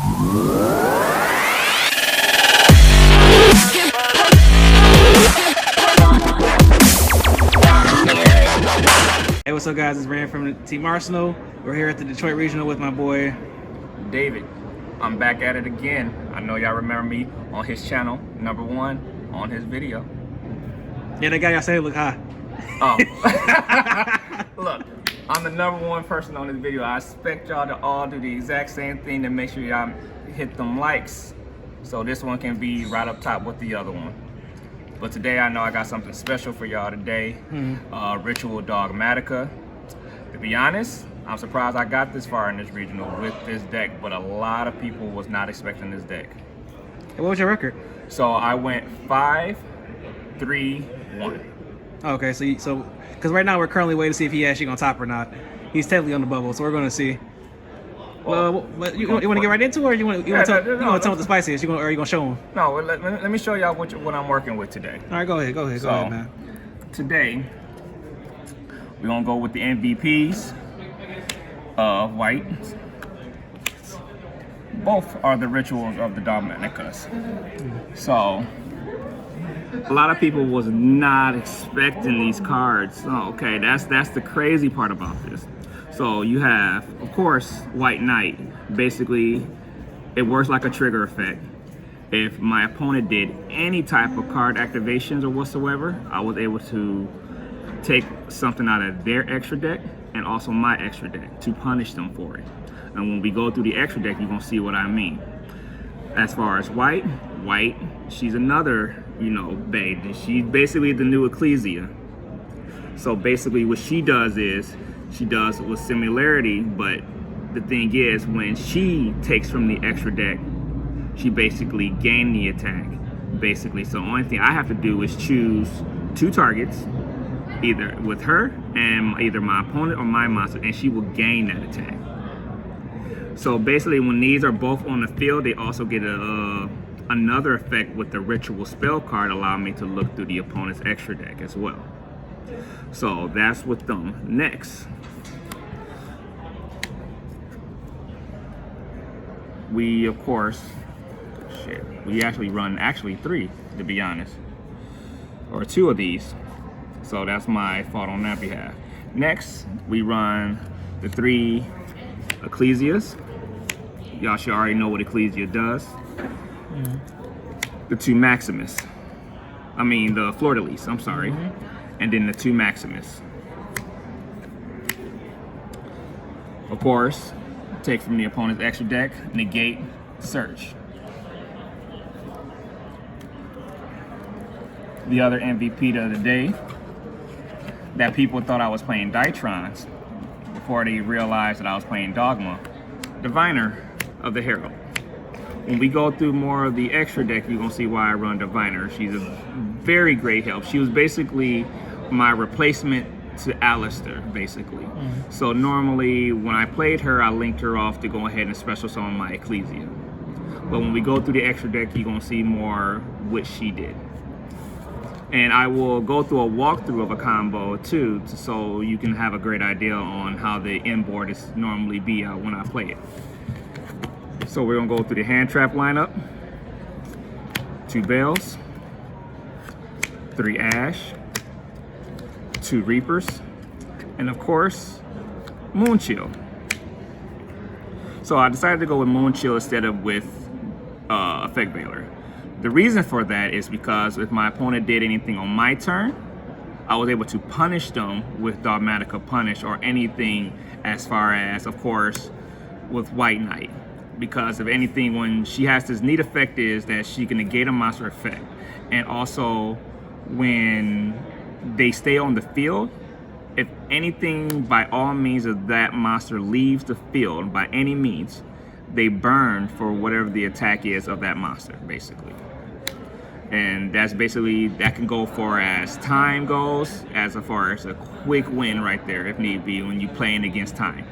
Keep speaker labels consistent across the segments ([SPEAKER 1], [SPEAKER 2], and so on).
[SPEAKER 1] Hey, what's up, guys? It's Rand from Team Arsenal. We're here at the Detroit Regional with my boy
[SPEAKER 2] David. I'm back at it again. I know y'all remember me on his channel, #1 on his video.
[SPEAKER 1] Yeah, that guy y'all say look high.
[SPEAKER 2] Oh, look, I'm the #1 person on this video. I expect y'all to all do the exact same thing to make sure y'all hit them likes, so this one can be right up top with the other one. But today I know I got something special for y'all today. Ritual Dogmatika. To be honest, I'm surprised I got this far in this regional with this deck, but a lot of people was not expecting this deck.
[SPEAKER 1] Hey, what was your record?
[SPEAKER 2] So I went 5-3-1.
[SPEAKER 1] Okay, so because right now we're currently waiting to see if he actually gonna top or not. He's technically on the bubble, so we're gonna see. Well, you want to get right into it, or you want to tell him what the spice is? Or are you gonna show him?
[SPEAKER 2] No, let me show y'all what I'm working with today.
[SPEAKER 1] All right, go ahead, man.
[SPEAKER 2] Today we're gonna go with the MVPs of white. Both are the rituals of the Dogmatikas. So a lot of people was not expecting these cards. Oh, okay, that's the crazy part about this. So you have, of course, White Knight. Basically, it works like a trigger effect. If my opponent did any type of card activations or whatsoever, I was able to take something out of their extra deck and also my extra deck to punish them for it. And when we go through the extra deck, you're gonna see what I mean. As far as White, she's another, babe. She's basically the new Ecclesia. So basically what she does is, she does with similarity, but the thing is, when she takes from the extra deck, she basically gained the attack, basically. So the only thing I have to do is choose 2 targets, either with her and either my opponent or my monster, and she will gain that attack. So basically, when these are both on the field, they also get another effect with the ritual spell card, allowing me to look through the opponent's extra deck as well. So that's with them. Next, we of course, we actually run 3, to be honest, or 2 of these. So that's my fault on that behalf. Next, we run the 3 Ecclesias. Y'all should already know what Ecclesia does. The 2 Maximus. The Fleur-de-Lis, I'm sorry. And then the 2 Maximus. Of course, take from the opponent's extra deck, negate, search. The other MVP of the day that people thought I was playing Ditrons before they realized that I was playing Dogma, Diviner of the Herald. When we go through more of the extra deck, you're gonna see why I run Diviner. She's a very great help. She was basically my replacement to Alistair, basically. So normally when I played her, I linked her off to go ahead and special summon my Ecclesia. But when we go through the extra deck, you're gonna see more what she did. And I will go through a walkthrough of a combo too, so you can have a great idea on how the end board is normally be when I play it. So we're gonna go through the hand trap lineup. 2 Bells, 3 Ash, 2 Reapers, and of course, Moonchill. So I decided to go with Moonchill instead of with Effect Veiler. The reason for that is because if my opponent did anything on my turn, I was able to punish them with Dogmatika Punish or anything as far as, of course, with White Knight. Because if anything, when she has this neat effect is that she can negate a monster effect. And also, when they stay on the field, if anything by all means of that monster leaves the field by any means, they burn for whatever the attack is of that monster, basically. And that's basically, that can go for as time goes, as far as a quick win right there, if need be, when you're playing against time.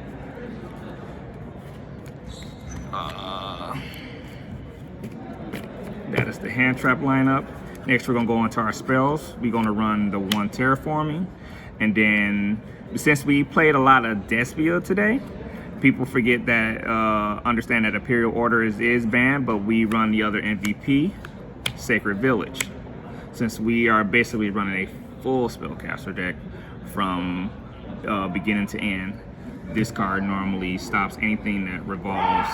[SPEAKER 2] That is the hand trap lineup. Next, we're gonna go into our spells. We're gonna run the 1 Terraforming. And then, since we played a lot of Despia today, people forget that, understand that Imperial Order is banned, but we run the other MVP, Sacred Village. Since we are basically running a full spellcaster deck from beginning to end, this card normally stops anything that revolves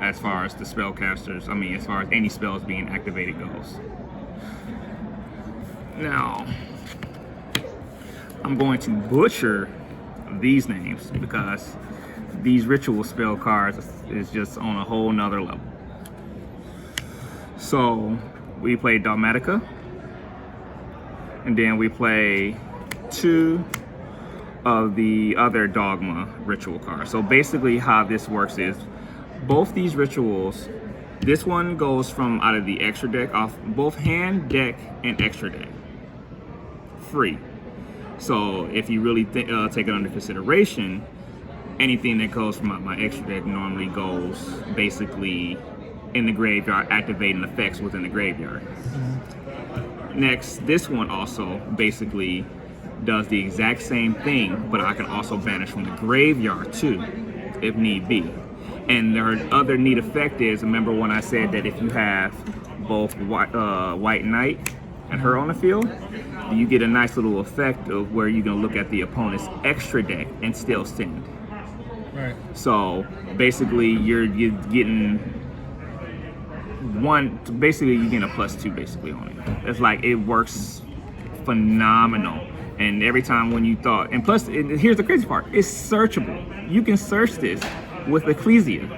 [SPEAKER 2] as far as the spellcasters, as far as any spells being activated goes. Now, I'm going to butcher these names because these ritual spell cards is just on a whole nother level. So we play Dogmatika, and then we play 2 of the other Dogma ritual cards. So basically how this works is both these rituals, this one goes from out of the extra deck, off both hand, deck, and extra deck, free. So if you really take it under consideration, anything that goes from my extra deck normally goes basically in the graveyard, activating effects within the graveyard. Next, this one also basically does the exact same thing, but I can also banish from the graveyard too, if need be. And the other neat effect is, remember when I said that if you have both White Knight and her on the field, you get a nice little effect of where you can look at the opponent's extra deck and still send.
[SPEAKER 1] Right.
[SPEAKER 2] So basically you're getting basically you're getting a +2 basically on it. It's like, it works phenomenal. And every time when you thought, and plus, here's the crazy part, it's searchable. You can search this with Ecclesia.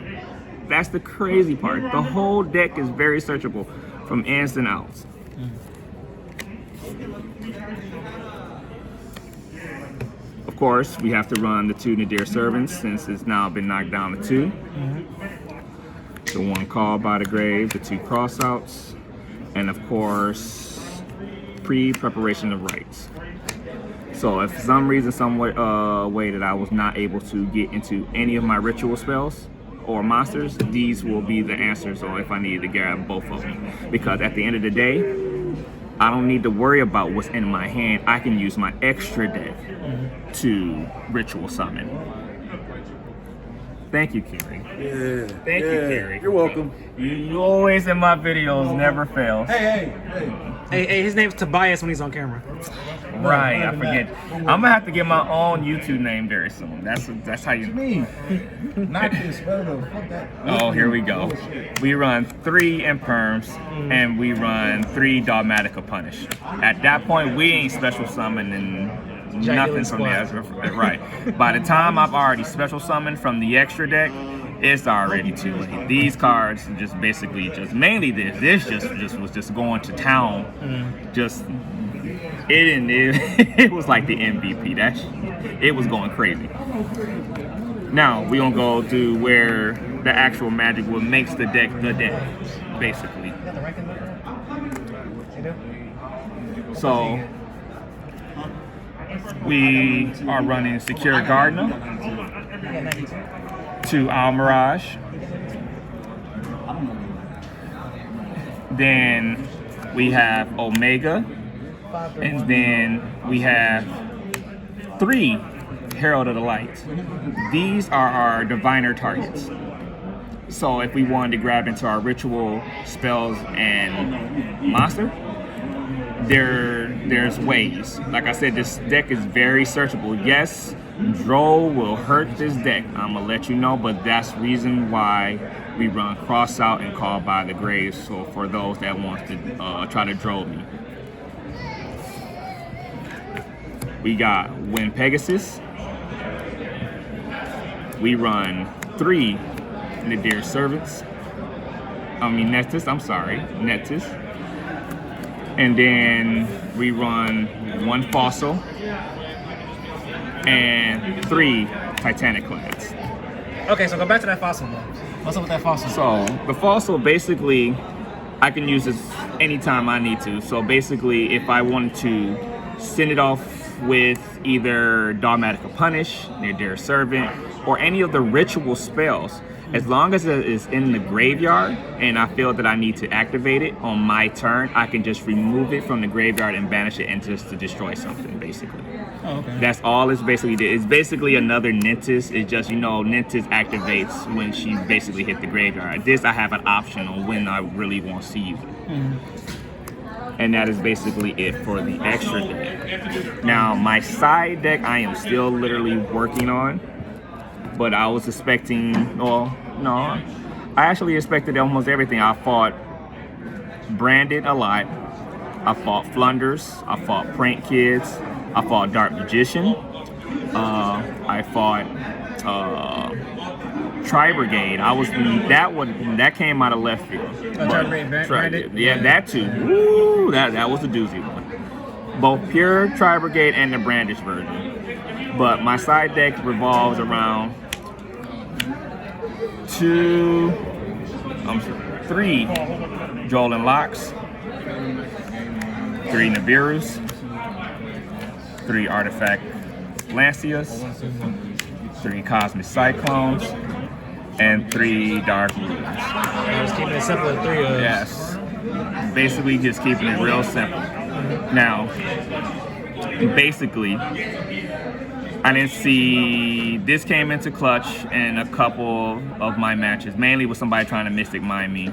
[SPEAKER 2] That's the crazy part. The whole deck is very searchable from ins and outs. Of course, we have to run the 2 Nadir Servants since it's now been knocked down to 2. The 1 Called by the Grave, the 2 Crossouts, and of course, pre-preparation of rites. So if for some reason, some way that I was not able to get into any of my ritual spells or monsters, these will be the answers, or if I needed to grab both of them. Because at the end of the day, I don't need to worry about what's in my hand. I can use my extra deck to ritual summon. Thank you, Kerry.
[SPEAKER 3] Yeah.
[SPEAKER 2] Thank you, Kerry.
[SPEAKER 3] You're welcome.
[SPEAKER 2] You always in my videos, never fails.
[SPEAKER 1] Hey, his name's Tobias when he's on camera.
[SPEAKER 2] Right, I forget. I'm gonna have to get my own YouTube name very soon. That's how you.
[SPEAKER 3] Not this, fuck that.
[SPEAKER 2] Oh, here we go. We run 3 Imperms and we run 3 Dogmatika Punish. At that point, we ain't special summoning nothing from there. Right. By the time I've already special summoned from the extra deck, it's already too late. These cards just basically mainly this was just going to town. It was like the MVP. It was going crazy. Now we gonna go to where the actual magic what makes the deck the deck, basically. So we are running Secure Gardener, 2 Almirage, then we have Omega, and then we have 3 Herald of the Light. These are our diviner targets. So if we wanted to grab into our ritual spells and monster, there's ways. Like I said, this deck is very searchable. Yes, Droll will hurt this deck, I'm gonna let you know, but that's reason why we run Cross Out and Call by the Grave, so for those that want to try to Droll me. We got Wind Pegasus. We run 3 Nadir Servants. Netis. And then we run 1 Fossil and 3 Titanic Clads.
[SPEAKER 1] Okay, so go back to that fossil though. What's up with that fossil?
[SPEAKER 2] So the fossil, basically, I can use this anytime I need to. So basically, if I wanted to send it off with either Dogmatika Punish, Nadir Servant, or any of the ritual spells, As long as it is in the graveyard and I feel that I need to activate it on my turn, I can just remove it from the graveyard and banish it and just to destroy something, basically.
[SPEAKER 1] Oh, okay.
[SPEAKER 2] That's all it's basically did. It's basically another Nintis. It's just, Nintis activates when she basically hit the graveyard. This, I have an option on when I really want to use it. And that is basically it for the extra deck. Now, my side deck, I am still literally working on. But I was expecting, I actually expected almost everything. I fought Branded a lot. I fought Flunders. I fought Prank Kids. I fought Dark Magician. I fought Tri Brigade. That came out of left field.
[SPEAKER 1] Branded?
[SPEAKER 2] Yeah, that too. Woo, that was a doozy one. Both pure Tri Brigade and the Brandish version. But my side deck revolves around 3 Joel and Locks, 3 Nibiru's, 3 Artifact Lancias, 3 Cosmic Cyclones, and 3 Dark Rulers.
[SPEAKER 1] Just keeping it simple at 3 of.
[SPEAKER 2] Yes. Basically just keeping it real simple. Now, basically, I didn't see, this came into clutch in a couple of my matches, mainly with somebody trying to Mystic Mine me.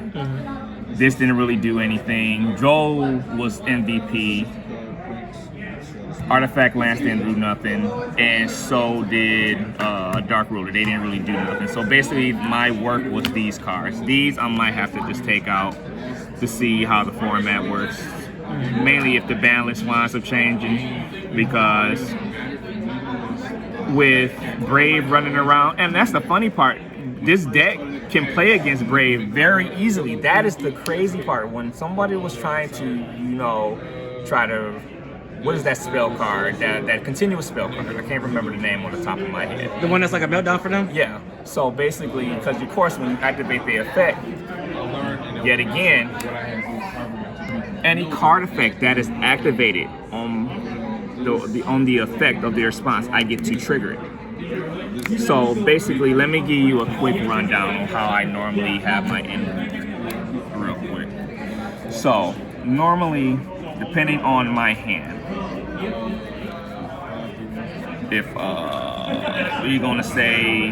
[SPEAKER 2] This didn't really do anything. Joel was MVP. Artifact Lance didn't do nothing, and so did Dark Ruler. They didn't really do nothing. So basically, my work was these cards. These I might have to just take out to see how the format works. Mainly if the balance winds up changing, because with Brave running around, and that's the funny part, this deck can play against Brave very easily. That is the crazy part. When somebody was trying to, what is that spell card? That continuous spell card. I can't remember the name on the top of my head.
[SPEAKER 1] The one that's like a meltdown for them?
[SPEAKER 2] Yeah. So basically, because of course when you activate the effect, yet again, any card effect that is activated on the effect of the response, I get to trigger it. So basically, let me give you a quick rundown on how I normally have my inventory real quick. So normally, depending on my hand, if we're gonna say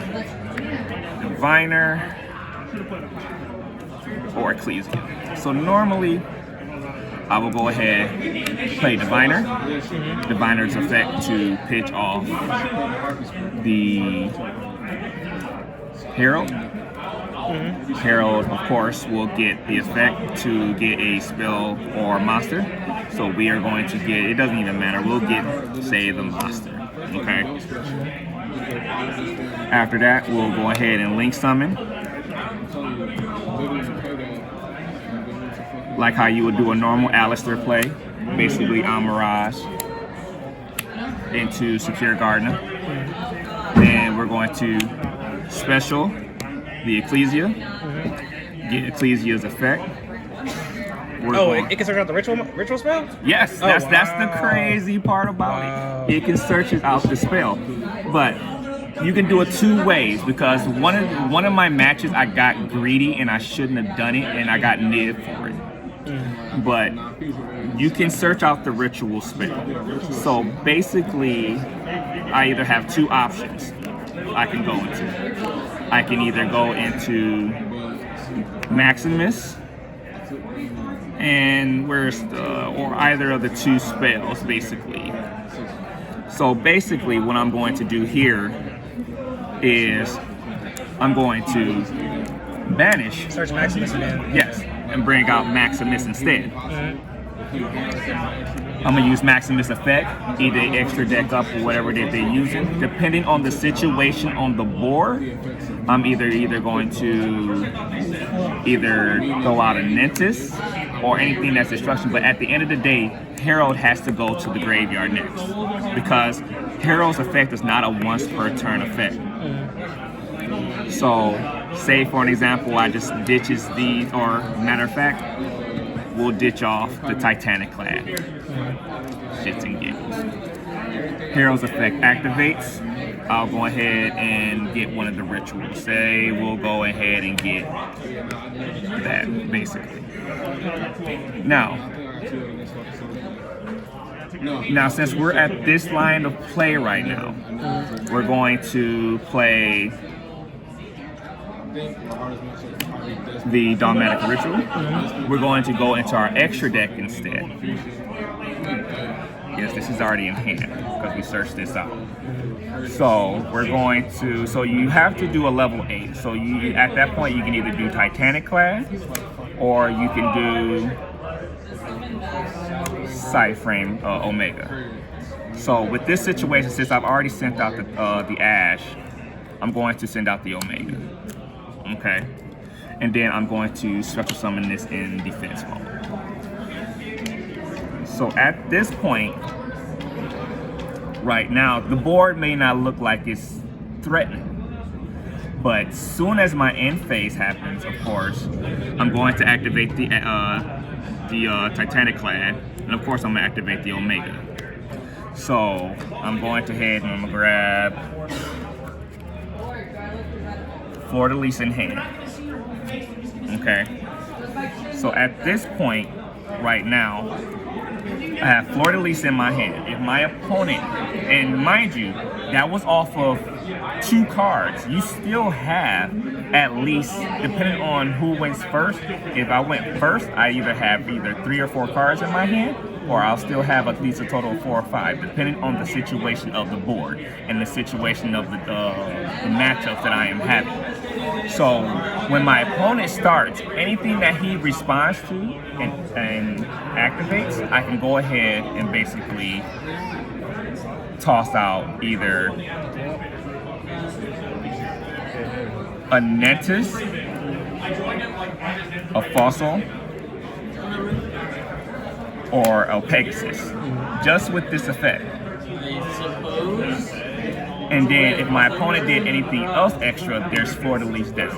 [SPEAKER 2] Diviner or Ecclesia. So normally, I will go ahead, play Diviner. Diviner's effect to pitch off the Herald. Herald, of course, will get the effect to get a spell or monster. So we are going to get, it doesn't even matter, we'll get, say, the monster, okay? After that, we'll go ahead and Link Summon. Like how you would do a normal Alistair play, basically Mirage into Secure Gardener. Then we're going to special the Ecclesia, get Ecclesia's effect.
[SPEAKER 1] It can search out the ritual spell?
[SPEAKER 2] Yes, that's the crazy part about it. It can search it out the spell, but you can do it 2 ways, because one of my matches I got greedy and I shouldn't have done it, and I got nib for it. But you can search out the ritual spell. So basically, I either have 2 options I can go into. I can either go into Maximus, and or either of the 2 spells, basically. So basically, what I'm going to do here is I'm going to banish.
[SPEAKER 1] Search Maximus again.
[SPEAKER 2] Yes, and bring out Maximus instead. I'm gonna use Maximus effect, either extra deck up or whatever that they're using. Depending on the situation on the board, I'm either going to throw out a Nentis or anything that's destruction. But at the end of the day, Herald has to go to the graveyard next, because Herald's effect is not a once per turn effect. So, say for an example, I just ditches these, or matter of fact, we'll ditch off the Titanic Clad. Shits and giggles. Herald's effect activates. I'll go ahead and get one of the rituals. Say we'll go ahead and get that, basically. Now, since we're at this line of play right now, we're going to play the Dogmatika ritual. We're going to go into our extra deck instead. Yes, this is already in hand because we searched this out. So we're going to, so you have to do a level 8. So you, at that point, you can either do Titanic class or you can do side frame Omega. So with this situation, since I've already sent out the Ash, I'm going to send out the Omega. Okay, and then I'm going to special summon this in defense mode. So at this point, right now, the board may not look like it's threatening, but soon as my end phase happens, of course, I'm going to activate the Titanic clad, and of course I'm gonna activate the Omega. So I'm going to head and I'm gonna grab Fleur-de-Lis in hand. Okay. So at this point, right now, I have Fleur-de-Lis in my hand. If my opponent, and mind you, that was off of 2 cards. You still have at least, depending on who wins first, if I went first, I either have 3 or 4 cards in my hand, or I'll still have at least a total of 4 or 5, depending on the situation of the board and the situation of the matchups that I am having. So when my opponent starts, anything that he responds to and activates, I can go ahead and basically toss out either a Nentis, a Fossil, or a Pegasus, just with this effect. And then if my opponent did anything else extra, there's Fleur-de-Lis down.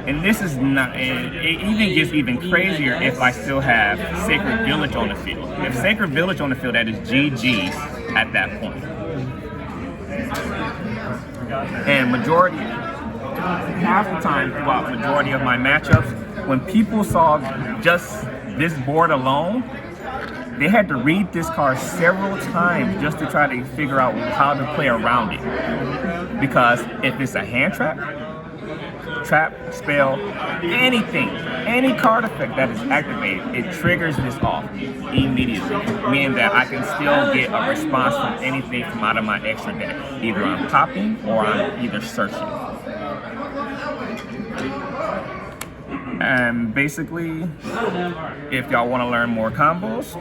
[SPEAKER 2] And this is not, and it even gets even crazier if I still have Sacred Village on the field. If Sacred Village on the field, that is GG's at that point. And majority, half the time throughout majority of my matchups, when people saw just this board alone, they had to read this card several times just to try to figure out how to play around it. Because if it's a hand trap, spell, anything, any card effect that is activated, it triggers this off immediately, meaning that I can still get a response from anything from out of my extra deck. Either I'm topping or I'm either searching. And basically, if y'all want to learn more combos,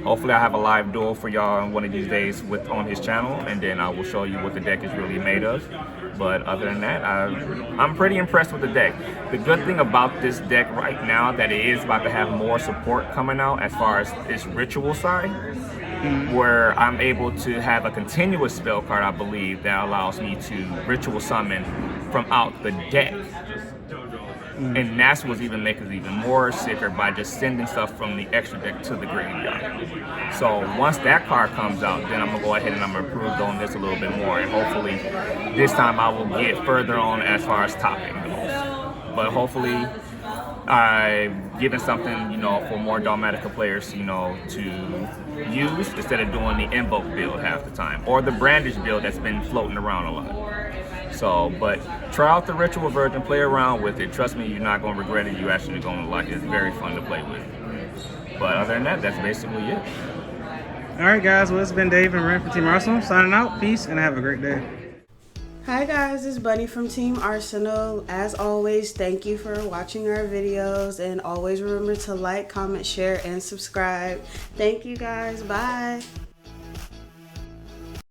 [SPEAKER 2] hopefully I have a live duel for y'all one of these days on his channel, and then I will show you what the deck is really made of. But other than that, I'm pretty impressed with the deck. The good thing about this deck right now, that it is about to have more support coming out as far as its ritual side, where I'm able to have a continuous spell card, I believe, that allows me to ritual summon from out the deck. And that's what's even making it even more sicker, by just sending stuff from the extra deck to the graveyard. So once that card comes out, then I'm gonna go ahead and I'm gonna improve on this a little bit more, and hopefully this time I will get further on as far as topping goes. But hopefully I've given something, you know, for more Dogmatika players, you know, to use instead of doing the invoke build half the time, or the brandish build that's been floating around a lot. So, but try out the ritual version, play around with it. Trust me, you're not going to regret it. You're actually going to like it. It's very fun to play with. But other than that, that's basically it.
[SPEAKER 1] All right, guys. Well, it's been Dave and Ren from Team Arsenal. Signing out. Peace, and have a great day.
[SPEAKER 4] Hi guys, it's Bunny from Team Arsenal. As always, thank you for watching our videos, and always remember to like, comment, share, and subscribe. Thank you guys. Bye.